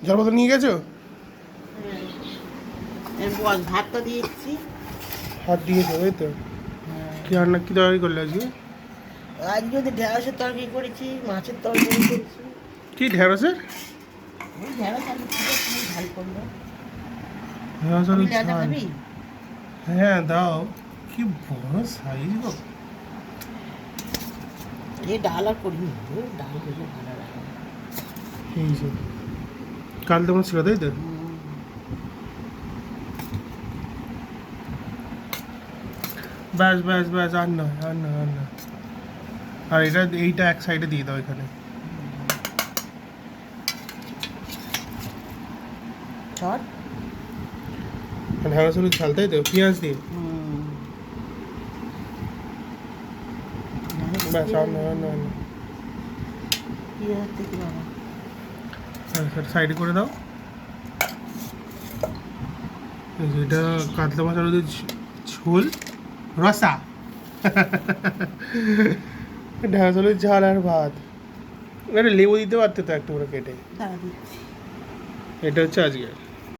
জল বোতল নিয়ে গেছো? ভাতটা দিয়েছি। হাত দিয়েছো তাই তো? কি রান্না, কি তরকারি করলে আজকে? আজকে ওদের ঢেঁড়সের তরকারি করেছি, মাছের তরকারি করেছি। কি ঢেঁড়সের? ওই ঢেঁড়স আলু ছিল, তুমি ঝাল করলো। ঢেঁড়স আলু তুমি লেজা ঝাল? খাবি? হ্যাঁ দাও। কি বড় সাইজ গো! এই ডাল আর করিনি, ওই ডাল ভেজে ভালো লাগে না। এই যে কাল তোমার ছিল তাই তো? ব্যাস ব্যাস ব্যাস, আর নয় আর নয় আর নয়। আর এইটা এক সাইডে দিয়ে দাও এখানে। চট। ঢেঁড়স আলু ঝাল তাই তো, পেঁয়াজ দিয়ে? ব্যাস, আর নয় আর নয় আর নয়। সাইডে করে দাও। এটা কাতলা মাছ আলুদের ঝোল, রসা। ঢেঁড়স আলুর ঝাল আর ভাত। এটা লেবু দিতে পারতে তো একটু করে কেটে। এটা হচ্ছে আজকে।